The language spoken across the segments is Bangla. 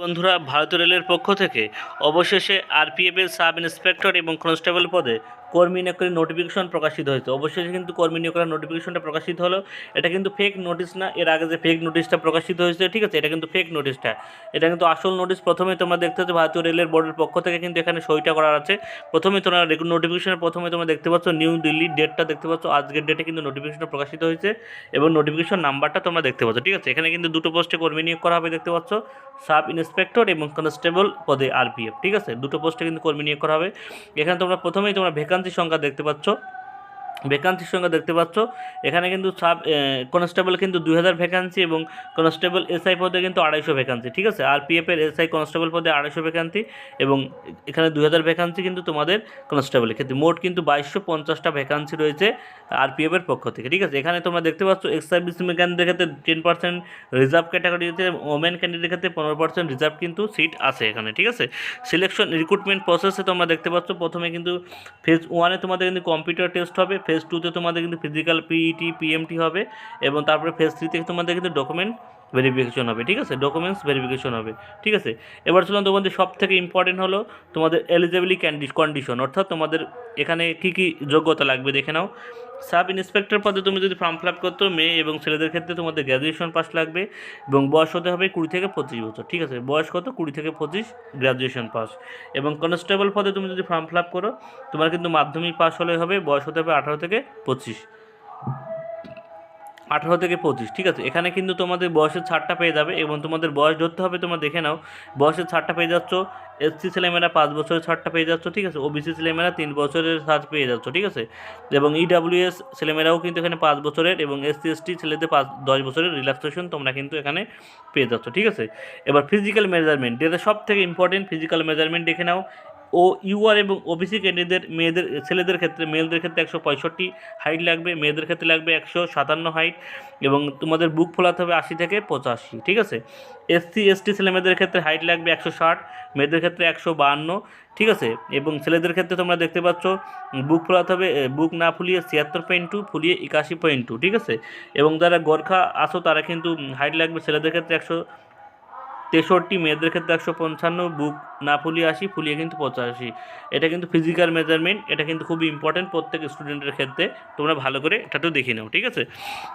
বন্ধুরা, ভারতীয় রেলের পক্ষ থেকে অবশেষে আরপিএফের সাব ইন্সপেক্টর এবং কনস্টেবল পদে কর্মী নিয়োগের নোটিফিকেশন প্রকাশিত হয়েছে। অবশেষে কিন্তু কর্মী নিয়োগ করার নোটিফিকেশনটা প্রকাশিত হলো। এটা কিন্তু ফেক নোটিশ না, এর আগে যে ফেক নোটিশটা প্রকাশিত হয়েছে, ঠিক আছে, এটা কিন্তু ফেক নোটিশটা, এটা কিন্তু আসল নোটিশ। প্রথমে তোমরা দেখতে পাচ্ছ ভারতীয় রেলের বোর্ডের পক্ষ থেকে কিন্তু এখানে সইটা করা আছে। প্রথমে তোমরা নোটিফিকেশনের প্রথমে তোমরা দেখতে পাচ্ছ নিউ দিল্লির ডেটটা দেখতে পাচ্ছ, আজকের ডেটে কিন্তু নোটিফিকেশনটা প্রকাশিত হয়েছে এবং নোটিফিকেশন নাম্বারটা তোমরা দেখতে পাচ্ছ, ঠিক আছে। এখানে কিন্তু দুটো পোস্টে কর্মী নিয়োগ করা হবে দেখতে পাচ্ছ, সাব ইন্সপেক্টর এবং কনস্টেবল পদে আরপিএফ, ঠিক আছে, দুটো পোস্টে কিন্তু কর্মী নিয়োগ করা হবে। এখানে তোমরা প্রথমেই তোমরা ভ্যাকান্সি সংখ্যা দেখতে পাচ্ছ, এখানে কিন্তু সাব কনস্টেবল কিন্তু 2000 ভ্যাকান্সি এবং কনস্টেবল এসআই পদে কিন্তু 250 ভ্যাকান্সি, ঠিক আছে। আরপিএফের এসআই কনস্টেবল পদে 250 ভ্যাকান্সি এবং এখানে 2000 ভ্যাকান্সি কিন্তু তোমাদের কনস্টেবলের ক্ষেত্রে। মোট কিন্তু 2250টা ভ্যাকান্সি রয়েছে আরপিএফের পক্ষ থেকে, ঠিক আছে। এখানে তোমরা দেখতে পাচ্ছ এক্স সার্ভিস ক্যান্ডিডেটের ক্ষেত্রে 10% রিজার্ভ ক্যাটাগরিতে, ওমেন ক্যান্ডিডেটের ক্ষেত্রে 15% রিজার্ভ কিন্তু সিট আছে এখানে, ঠিক আছে। সিলেকশন রিক্রুটমেন্ট প্রসেসে তোমরা দেখতে পাচ্ছ প্রথমে কিন্তু ফেজ 1-এ তোমাদের কিন্তু কম্পিউটার টেস্ট হবে, ফেজ 2-তে তোমাদের কিন্তু ফিজিক্যাল পিইটি পিএমটি হবে এবং তারপরে ফেজ 3-তে তোমাদের কিন্তু ডকুমেন্ট ভেরিফিকেশন হবে, ঠিক আছে, ডকুমেন্টস ভেরিফিকেশন হবে, ঠিক আছে। এবার চলুন, তোমাদের সব থেকে ইম্পর্টেন্ট হলো তোমাদের এলিজিবিলিটি কন্ডিশন, অর্থাৎ তোমাদের এখানে কী কী যোগ্যতা লাগবে দেখে নাও। সাব ইন্সপেক্টর পদে তুমি যদি ফর্ম ফিল আপ করতো, মেয়ে এবং ছেলেদের ক্ষেত্রে তোমাদের গ্র্যাজুয়েশন পাস লাগবে এবং বয়স হতে হবে 20 থেকে 25 বছর, ঠিক আছে। বয়স কত? 20 থেকে 25, গ্র্যাজুয়েশন পাস। এবং কনস্টেবল পদে তুমি যদি ফর্ম ফিল আপ করো, তোমার কিন্তু মাধ্যমিক পাস হলে হবে, বয়স হতে হবে 18 থেকে 25, ঠিক আছে। এখানে কিন্তু তোমাদের বয়সের ছাড়টা পেয়ে যাবে এবং তোমাদের বয়স ধরতে হবে, তোমরা দেখে নাও, বয়সের ছাড়টা পেয়ে যাচ্ছ, এসসি ছেলেমেয়েরা 5 বছরের ছাড়টা পেয়ে যাচ্ছ, ঠিক আছে। ওবিসি ছেলেমেয়েরা 3 বছরের ছাড় পেয়ে যাচ্ছ, ঠিক আছে। এবং ইডাব্লিউএস ছেলেমেয়েরাও কিন্তু এখানে 5 বছরের এবং এসসি এসটি ছেলেদের 10 বছরের রিল্যাক্সেশন তোমরা কিন্তু এখানে পেয়ে যাচ্ছ, ঠিক আছে। এবার ফিজিক্যাল মেজারমেন্ট, যেটা সব থেকে ইম্পর্টেন্ট, ফিজিক্যাল মেজারমেন্ট দেখে নাও। ইউআর এবং ওবিসি ক্যান্ডিডেট ছেলেদের ক্ষেত্রে, মেলদের ক্ষেত্রে 165 হাইট লাগবে, মেয়েদের ক্ষেত্রে লাগবে 157 হাইট এবং তোমাদের বুক ফোলাতে হবে 80 থেকে 85, ঠিক আছে। এসসি এসটি ছেলেমেয়েদের ক্ষেত্রে হাইট লাগবে 160, মেয়েদের ক্ষেত্রে 152, ঠিক আছে। এবং ছেলেদের ক্ষেত্রে তোমরা দেখতে পাচ্ছ বুক ফোলাতে হবে, বুক না ফুলিয়ে 76.2, ফুলিয়ে 81.2, ঠিক আছে। এবং যারা গোর্খা আসো তারা কিন্তু হাইট লাগবে ছেলেদের ক্ষেত্রে 163, মেয়েদের ক্ষেত্রে 155, বুক না ফুলিয়ে 80, ফুলিয়ে কিন্তু 85। এটা কিন্তু ফিজিক্যাল মেজারমেন্ট, এটা কিন্তু খুবই ইম্পর্টেন্ট প্রত্যেক স্টুডেন্টের ক্ষেত্রে, তোমরা ভালো করে এটাতেও দেখে নাও, ঠিক আছে।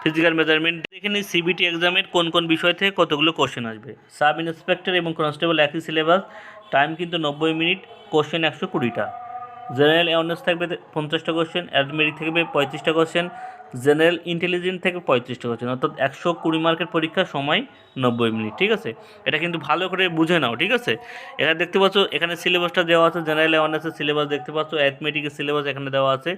ফিজিক্যাল মেজারমেন্ট দেখে নিই সিবিটি এক্সামের কোন কোন বিষয় থেকে কতগুলো কোশ্চেন আসবে। সাব ইন্সপেক্টর এবং কনস্টেবল একই সিলেবাস, টাইম কিন্তু 90 মিনিট, কোশ্চেন 120টা। জেনারেল অ্যাওয়ারনেস থাকবে 50টা কোশ্চেন, অ্যারিথমেটিক থাকবে 35টা কোশ্চেন, জেনারেল ইন্টেলিজেন্স থেকে 35টা কোশ্চেন, অর্থাৎ 120 মার্কের পরীক্ষার সময় 90 মিনিট, ঠিক আছে। এটা কিন্তু ভালো করে বুঝে নাও, ঠিক আছে। এখানে দেখতে পাচ্ছ এখানে সিলেবাসটা দেওয়া আছে, জেনারেল অ্যাওয়ারনেসের সিলেবাস দেখতে পাচ্ছ, অ্যারিথমেটিকের সিলেবাস এখানে দেওয়া আছে,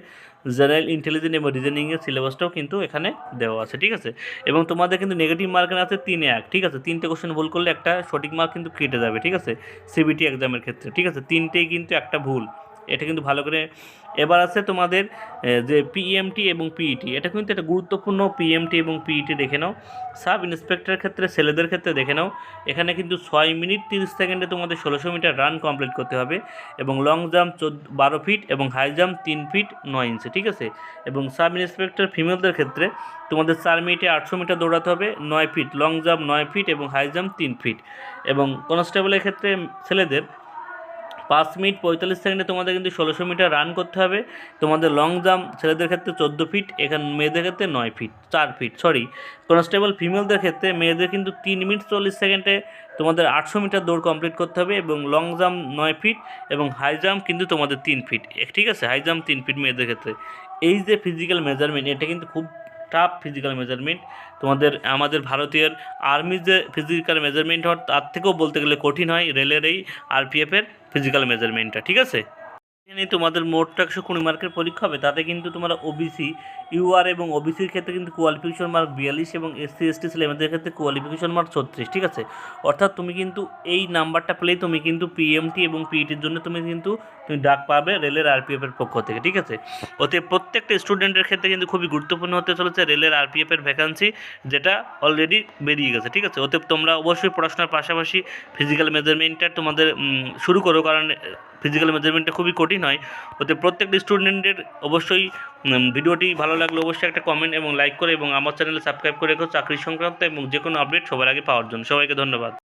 জেনারেল ইন্টেলিজেন্স এবং রিজনিংয়ের সিলেবাসটাও কিন্তু এখানে দেওয়া আছে, ঠিক আছে। এবং তোমাদের কিন্তু নেগেটিভ মার্কের আছে 3-1, ঠিক আছে। 3টে কোশ্চেন ভুল করলে একটা সঠিক মার্ক কিন্তু কেটে যাবে, ঠিক আছে, সিবিটি এক্সামের ক্ষেত্রে, ঠিক আছে। 3টেই কিন্তু একটা ভুল, এটা কিন্তু ভালো করে। এবার আছে তোমাদের যে পিএমটি এবং পিইটি, এটা কিন্তু একটা গুরুত্বপূর্ণ, পিএমটি এবং পিইটি দেখে নাও। সাব ইন্সপেক্টরের ক্ষেত্রে ছেলেদের ক্ষেত্রে দেখে নাও, এখানে কিন্তু 6 মিনিট 30 সেকেন্ডে তোমাদের 1600 মিটার রান কমপ্লিট করতে হবে এবং লং জাম্প 12 ফিট এবং হাই জাম্প 3 ফিট 9 ইঞ্চি, ঠিক আছে। এবং সাব ইন্সপেক্টর ফিমেলদের ক্ষেত্রে তোমাদের 4 মিনিটে 800 মিটার দৌড়াতে হবে, 9 ফিট লং জাম্প, 9 ফিট এবং হাই জাম্প 3 ফিট। এবং কনস্টেবলের ক্ষেত্রে ছেলেদের 5 মিনিট 45 সেকেন্ডে তোমাদের কিন্তু 1600 মিটার রান করতে হবে, তোমাদের লং জাম্প ছেলেদের ক্ষেত্রে 14 ফিট, এখানে মেয়েদের ক্ষেত্রে 9 ফিট 4 ফিট সরি। কনস্টেবল ফিমেলদের ক্ষেত্রে মেয়েদের কিন্তু 3 মিনিট 40 সেকেন্ডে তোমাদের 800 মিটার দৌড় কমপ্লিট করতে হবে এবং লং জাম্প 9 ফিট এবং হাই জাম্প কিন্তু তোমাদের 3 ফিট, ঠিক আছে, হাই জাম্প 3 ফিট মেয়েদের ক্ষেত্রে। এই যে ফিজিক্যাল মেজারমেন্ট, এটা কিন্তু খুব টাফ ফিজিক্যাল মেজারমেন্ট, আমাদের ভারতীয় আর্মির যে ফিজিক্যাল মেজারমেন্ট হয় তার থেকেও বলতে গেলে কঠিন হয় রেলের এই আরপিএফের ফিজিক্যাল মেজারমেন্টটা, ঠিক আছে। এখানে তোমাদের মোট 120 মার্কের পরীক্ষা হবে, তাতে কিন্তু তোমরা ওবিসি, ইউআর এবং ওবিসির ক্ষেত্রে কিন্তু কোয়ালিফিকেশন মার্ক 42 এবং এসসি এসটি ছেলেমেয়েদের ক্ষেত্রে কোয়ালিফিকেশন মার্ক 36, ঠিক আছে। অর্থাৎ তুমি কিন্তু এই নাম্বারটা পেলেই তুমি কিন্তু পিএমটি এবং পিইটির জন্য তুমি ডাক পাবে রেলের আরপিএফের পক্ষ থেকে, ঠিক আছে। ওতে প্রত্যেকটা স্টুডেন্টের ক্ষেত্রে কিন্তু খুবই গুরুত্বপূর্ণ হতে চলেছে রেলের আরপিএফের ভ্যাকান্সি, যেটা অলরেডি বেরিয়ে গেছে, ঠিক আছে। ওতে তোমরা অবশ্যই পড়াশোনার পাশাপাশি ফিজিক্যাল মেজারমেন্টটা তোমাদের শুরু করো, কারণ ফিজিক্যাল মেজারমেন্টটা খুবই কঠিন হয়। ওতে প্রত্যেকটা স্টুডেন্টের অবশ্যই ভিডিওটি ভালো লাগলে অবশ্যই একটা কমেন্ট এবং লাইক করে এবং আমার চ্যানেলে সাবস্ক্রাইব করে রেখো চাকরি সংক্রান্ত এবং যে কোনো আপডেট সবার আগে পাওয়ার জন্য। সবাইকে ধন্যবাদ।